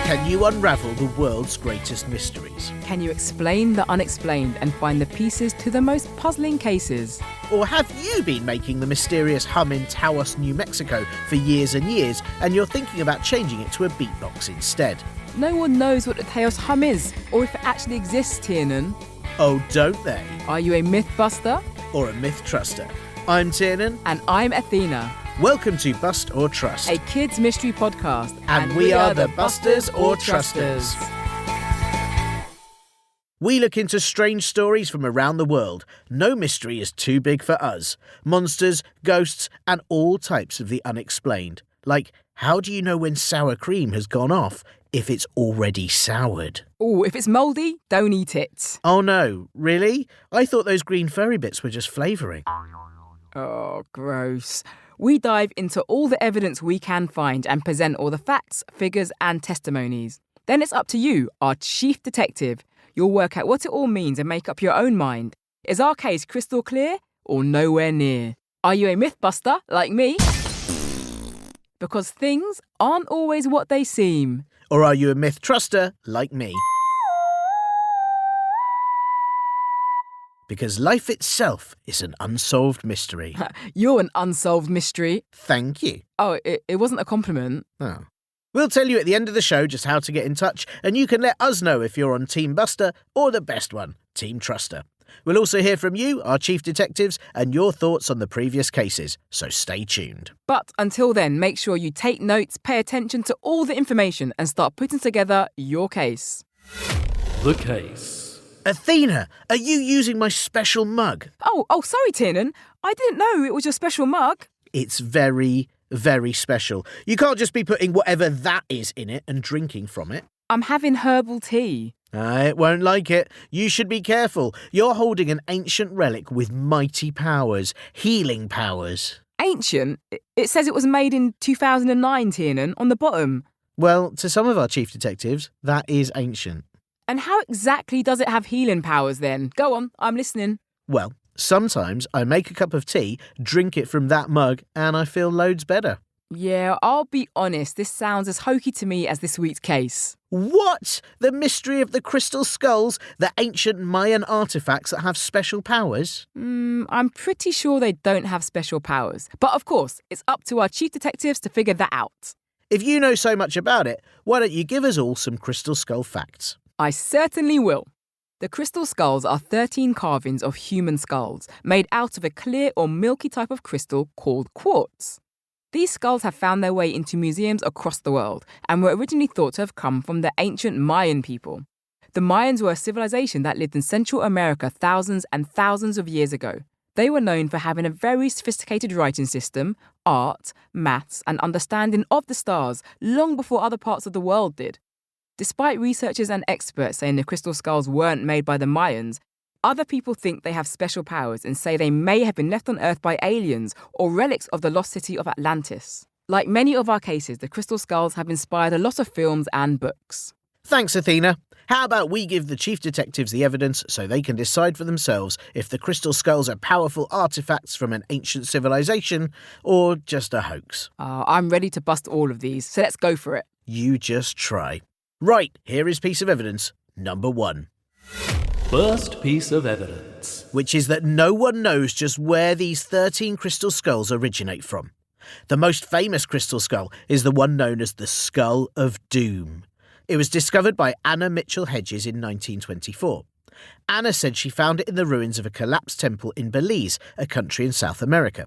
Can you unravel the world's greatest mysteries? Can you explain the unexplained and find the pieces to the most puzzling cases? Or have you been making the mysterious hum in Taos, New Mexico for years and years, and you're thinking about changing it to a beatbox instead? No one knows what the Taos hum is, or if it actually exists, Tiernan. Oh, don't they? Are you a mythbuster? Or a myth truster? I'm Tiernan. And I'm Athena. Welcome to Bust or Trust, a kids' mystery podcast. And we are the Busters or Trusters. We look into strange stories from around the world. No mystery is too big for us. Monsters, ghosts, and all types of the unexplained. Like, how do you know when sour cream has gone off if it's already soured? Oh, if it's mouldy, don't eat it. Oh no, really? I thought those green furry bits were just flavouring. Oh, gross. We dive into all the evidence we can find and present all the facts, figures, and testimonies. Then it's up to you, our chief detective. You'll work out what it all means and make up your own mind. Is our case crystal clear or nowhere near? Are you a mythbuster like me? Because things aren't always what they seem. Or are you a myth truster like me? Because life itself is an unsolved mystery. You're an unsolved mystery. Thank you. Oh, it wasn't a compliment. Oh. We'll tell you at the end of the show just how to get in touch, and you can let us know if you're on Team Buster or the best one, Team Truster. We'll also hear from you, our chief detectives, and your thoughts on the previous cases, so stay tuned. But until then, make sure you take notes, pay attention to all the information, and start putting together your case. The case. Athena, are you using my special mug? Oh, sorry, Tiernan. I didn't know it was your special mug. It's very, very special. You can't just be putting whatever that is in it and drinking from it. I'm having herbal tea. It won't like it. You should be careful. You're holding an ancient relic with mighty powers, healing powers. Ancient? It says it was made in 2009, Tiernan, on the bottom. Well, to some of our chief detectives, that is ancient. And how exactly does it have healing powers then? Go on, I'm listening. Well, sometimes I make a cup of tea, drink it from that mug, and I feel loads better. Yeah, I'll be honest, this sounds as hokey to me as this week's case. What? The mystery of the crystal skulls, the ancient Mayan artifacts that have special powers? I'm pretty sure they don't have special powers. But of course, it's up to our chief detectives to figure that out. If you know so much about it, why don't you give us all some crystal skull facts? I certainly will. The crystal skulls are 13 carvings of human skulls made out of a clear or milky type of crystal called quartz. These skulls have found their way into museums across the world and were originally thought to have come from the ancient Mayan people. The Mayans were a civilization that lived in Central America thousands and thousands of years ago. They were known for having a very sophisticated writing system, art, maths, and understanding of the stars long before other parts of the world did. Despite researchers and experts saying the crystal skulls weren't made by the Mayans, other people think they have special powers and say they may have been left on Earth by aliens or relics of the lost city of Atlantis. Like many of our cases, the crystal skulls have inspired a lot of films and books. Thanks, Athena. How about we give the chief detectives the evidence so they can decide for themselves if the crystal skulls are powerful artifacts from an ancient civilization or just a hoax? I'm ready to bust all of these, so let's go for it. You just try. Right, here is piece of evidence number 1. First piece of evidence. Which is that no one knows just where these 13 crystal skulls originate from. The most famous crystal skull is the one known as the Skull of Doom. It was discovered by Anna Mitchell Hedges in 1924. Anna said she found it in the ruins of a collapsed temple in Belize, a country in South America.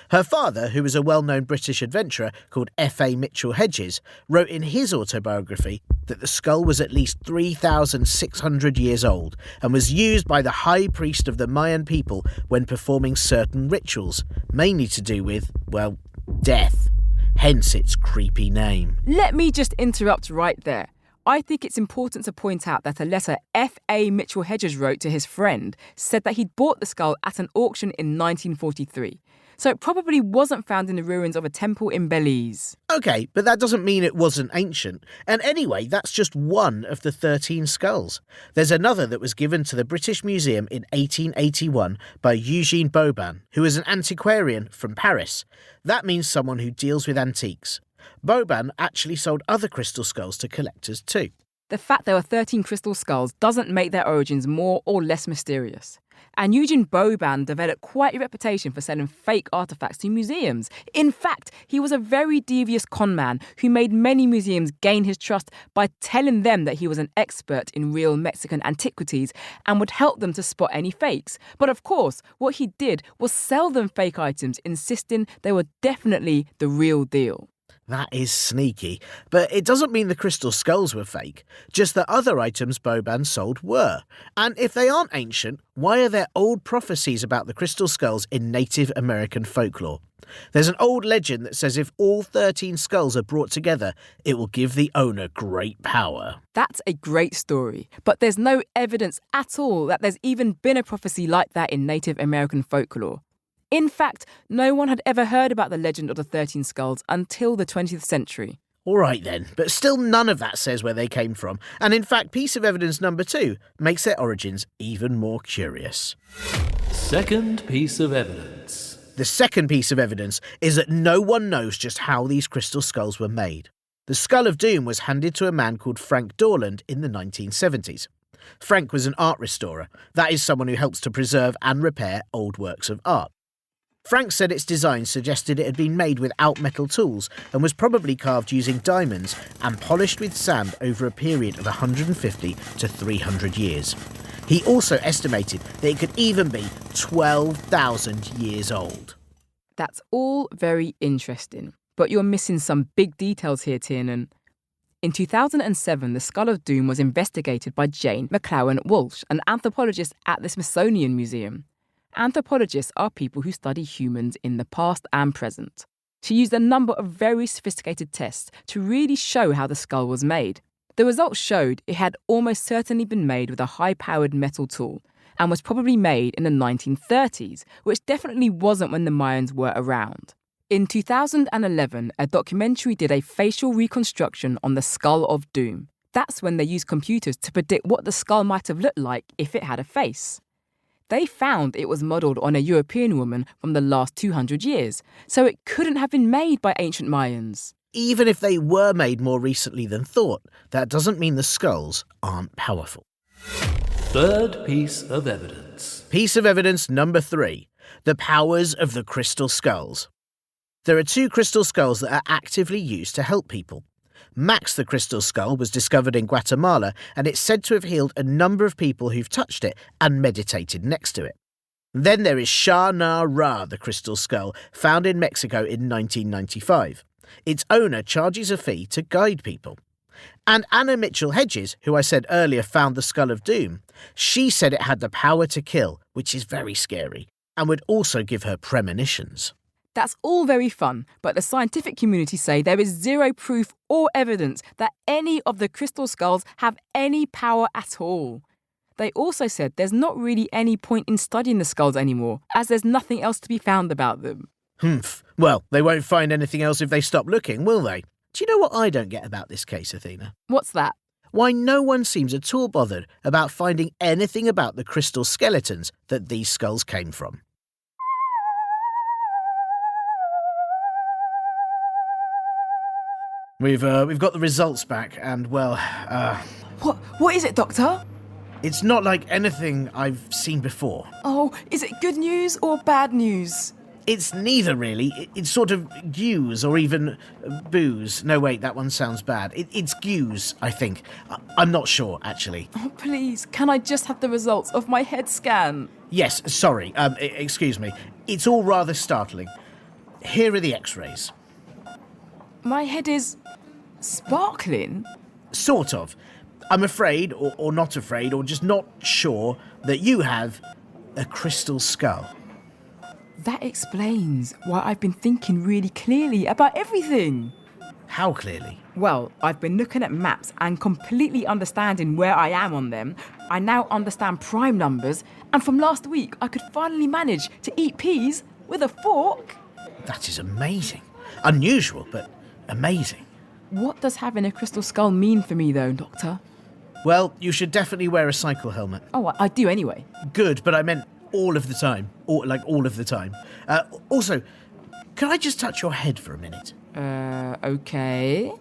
Her father, who was a well-known British adventurer called F.A. Mitchell Hedges, wrote in his autobiography that the skull was at least 3,600 years old and was used by the high priest of the Mayan people when performing certain rituals, mainly to do with, well, death. Hence its creepy name. Let me just interrupt right there. I think it's important to point out that a letter F.A. Mitchell Hedges wrote to his friend said that he'd bought the skull at an auction in 1943. So it probably wasn't found in the ruins of a temple in Belize. OK, but that doesn't mean it wasn't ancient. And anyway, that's just one of the 13 skulls. There's another that was given to the British Museum in 1881 by Eugene Boban, who was an antiquarian from Paris. That means someone who deals with antiques. Boban actually sold other crystal skulls to collectors too. The fact there were 13 crystal skulls doesn't make their origins more or less mysterious. And Eugene Boban developed quite a reputation for selling fake artefacts to museums. In fact, he was a very devious conman who made many museums gain his trust by telling them that he was an expert in real Mexican antiquities and would help them to spot any fakes. But of course, what he did was sell them fake items, insisting they were definitely the real deal. That is sneaky, but it doesn't mean the crystal skulls were fake, just that other items Boban sold were. And if they aren't ancient, why are there old prophecies about the crystal skulls in Native American folklore? There's an old legend that says if all 13 skulls are brought together, it will give the owner great power. That's a great story, but there's no evidence at all that there's even been a prophecy like that in Native American folklore. In fact, no one had ever heard about the legend of the 13 skulls until the 20th century. All right then, but still none of that says where they came from. And in fact, piece of evidence number 2 makes their origins even more curious. Second piece of evidence. The second piece of evidence is that no one knows just how these crystal skulls were made. The Skull of Doom was handed to a man called Frank Dorland in the 1970s. Frank was an art restorer. That is someone who helps to preserve and repair old works of art. Frank said its design suggested it had been made without metal tools and was probably carved using diamonds and polished with sand over a period of 150 to 300 years. He also estimated that it could even be 12,000 years old. That's all very interesting, but you're missing some big details here, Tiernan. In 2007, the Skull of Doom was investigated by Jane McClowan Walsh, an anthropologist at the Smithsonian Museum. Anthropologists are people who study humans in the past and present. She used a number of very sophisticated tests to really show how the skull was made. The results showed it had almost certainly been made with a high-powered metal tool and was probably made in the 1930s, which definitely wasn't when the Mayans were around. In 2011, a documentary did a facial reconstruction on the Skull of Doom. That's when they used computers to predict what the skull might have looked like if it had a face. They found it was modelled on a European woman from the last 200 years, so it couldn't have been made by ancient Mayans. Even if they were made more recently than thought, that doesn't mean the skulls aren't powerful. Third piece of evidence. Piece of evidence number 3. The powers of the crystal skulls. There are 2 crystal skulls that are actively used to help people. Max the crystal skull was discovered in Guatemala, and it's said to have healed a number of people who've touched it and meditated next to it. Then there is Shah Na Ra, the crystal skull, found in Mexico in 1995. Its owner charges a fee to guide people. And Anna Mitchell-Hedges, who I said earlier found the Skull of Doom, she said it had the power to kill, which is very scary, and would also give her premonitions. That's all very fun, but the scientific community say there is zero proof or evidence that any of the crystal skulls have any power at all. They also said there's not really any point in studying the skulls anymore, as there's nothing else to be found about them. Well, they won't find anything else if they stop looking, will they? Do you know what I don't get about this case, Athena? What's that? Why no one seems at all bothered about finding anything about the crystal skeletons that these skulls came from. We've got the results back, and well, What is it, Doctor? it's not like anything I've seen before. Oh, is it good news or bad news? It's neither really. It's sort of gews or even booze. No, wait, that one sounds bad. It's gews, I think. I'm not sure, actually. Oh, please, can I just have the results of my head scan? Yes, sorry. Excuse me. It's all rather startling. Here are the X-rays. My head is sparkling? Sort of. I'm afraid, or not afraid, or just not sure that you have a crystal skull. That explains why I've been thinking really clearly about everything. How clearly? Well, I've been looking at maps and completely understanding where I am on them. I now understand prime numbers, and from last week I could finally manage to eat peas with a fork. That is amazing. Unusual, but amazing. What does having a crystal skull mean for me though, Doctor? Well, you should definitely wear a cycle helmet. Oh, I do anyway. Good, but I meant all of the time. All of the time. Also, can I just touch your head for a minute? Okay.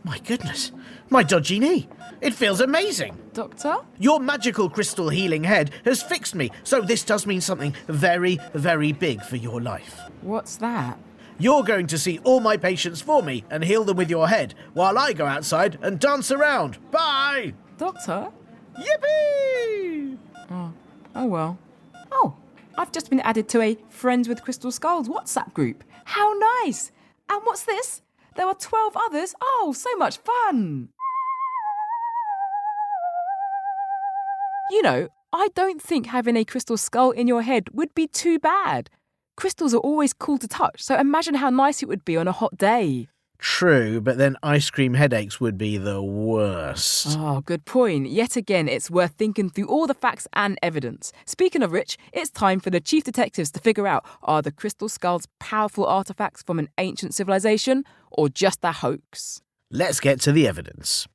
My goodness, my dodgy knee. It feels amazing. Doctor? Your magical crystal healing head has fixed me, so this does mean something very, very big for your life. What's that? You're going to see all my patients for me and heal them with your head, while I go outside and dance around. Bye! Doctor? Yippee! Oh well. Oh, I've just been added to a Friends with Crystal Skulls WhatsApp group. How nice! And what's this? There are 12 others? Oh, so much fun! You know, I don't think having a crystal skull in your head would be too bad. Crystals are always cool to touch, so imagine how nice it would be on a hot day. True, but then ice cream headaches would be the worst. Oh, good point. Yet again, it's worth thinking through all the facts and evidence. Speaking of which, it's time for the chief detectives to figure out, are the crystal skulls powerful artefacts from an ancient civilization or just a hoax? Let's get to the evidence.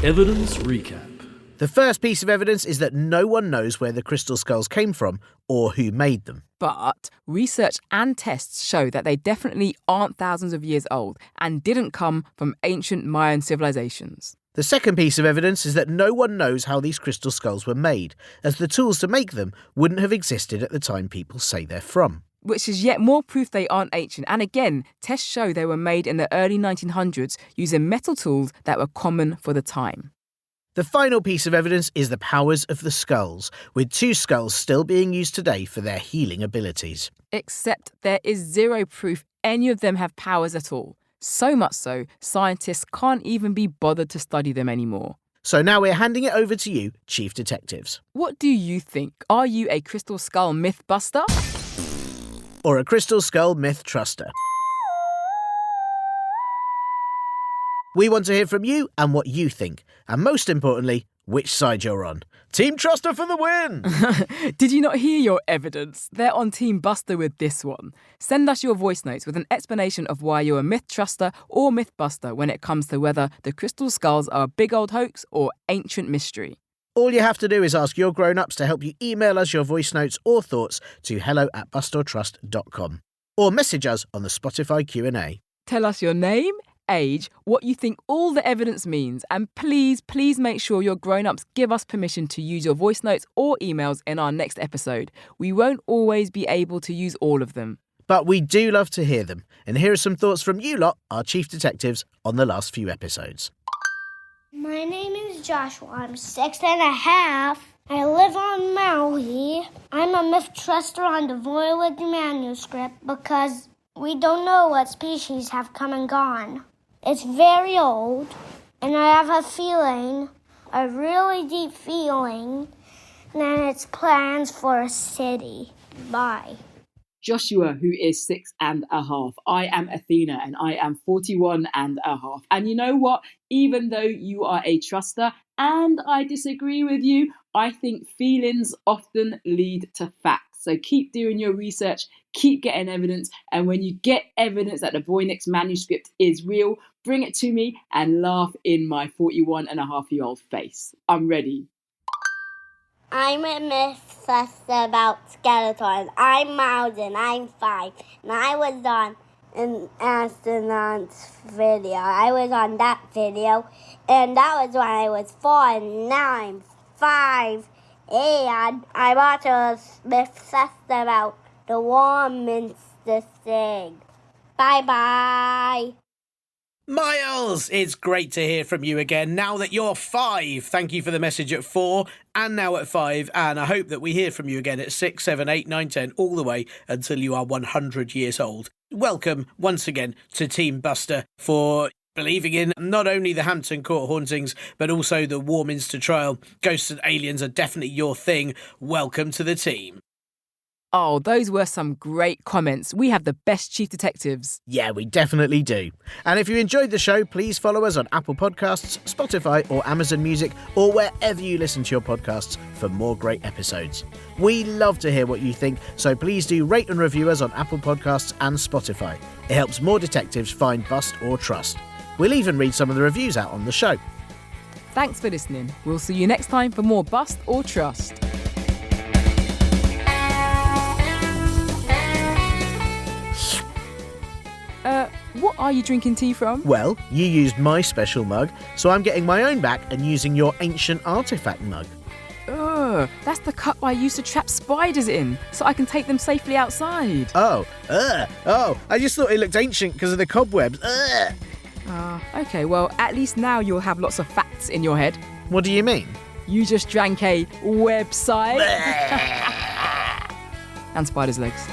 Evidence recap. The first piece of evidence is that no one knows where the crystal skulls came from or who made them. But research and tests show that they definitely aren't thousands of years old and didn't come from ancient Mayan civilizations. The second piece of evidence is that no one knows how these crystal skulls were made, as the tools to make them wouldn't have existed at the time people say they're from. Which is yet more proof they aren't ancient. And again, tests show they were made in the early 1900s using metal tools that were common for the time. The final piece of evidence is the powers of the skulls, with 2 skulls still being used today for their healing abilities. Except there is zero proof any of them have powers at all. So much so, scientists can't even be bothered to study them anymore. So now we're handing it over to you, Chief Detectives. What do you think? Are you a crystal skull myth buster? Or a crystal skull myth truster? We want to hear from you and what you think, and most importantly, which side you're on. Team Truster for the win! Did you not hear your evidence? They're on Team Buster with this one. Send us your voice notes with an explanation of why you're a myth truster or myth buster when it comes to whether the crystal skulls are a big old hoax or ancient mystery. All you have to do is ask your grown-ups to help you email us your voice notes or thoughts to hello@bustortrust.com, or message us on the Spotify Q&A. Tell us your name, age, what you think all the evidence means, and please make sure your grown-ups give us permission to use your voice notes or emails in our next episode. We won't always be able to use all of them. But we do love to hear them, and here are some thoughts from you lot, our Chief Detectives, on the last few episodes. My name is Joshua. I'm 6.5. I live on Maui. I'm a myth truster on the Voyage manuscript because we don't know what species have come and gone. It's very old, and I have a feeling, a really deep feeling, that it's plans for a city. Bye. Joshua, who is 6.5. I am Athena, and I am 41.5. And you know what? Even though you are a truster, and I disagree with you, I think feelings often lead to facts. So keep doing your research, keep getting evidence, and when you get evidence that the Voynix manuscript is real, bring it to me and laugh in my 41.5-year-old face. I'm ready. I'm a myth truster about skeletons. I'm Malden. I'm 5. And I was on an astronaut's video. I was on that video. And that was when I was 4. And now I'm 5. And I'm also a myth truster about the Warminster thing. Bye-bye. Miles, it's great to hear from you again now that you're 5. Thank you for the message at 4 and now at 5. And I hope that we hear from you again at 6, 7, 8, 9, 10, all the way until you are 100 years old. Welcome once again to Team Buster for believing in not only the Hampton Court hauntings, but also the Warminster trial. Ghosts and aliens are definitely your thing. Welcome to the team. Oh, those were some great comments. We have the best chief detectives. Yeah, we definitely do. And if you enjoyed the show, please follow us on Apple Podcasts, Spotify or Amazon Music, or wherever you listen to your podcasts for more great episodes. We love to hear what you think, so please do rate and review us on Apple Podcasts and Spotify. It helps more detectives find Bust or Trust. We'll even read some of the reviews out on the show. Thanks for listening. We'll see you next time for more Bust or Trust. what are you drinking tea from? Well, you used my special mug, so I'm getting my own back and using your ancient artifact mug. Ugh, that's the cup I used to trap spiders in, so I can take them safely outside. Oh, I just thought it looked ancient because of the cobwebs. Okay, well, at least now you'll have lots of facts in your head. What do you mean? You just drank a website. And spider's legs.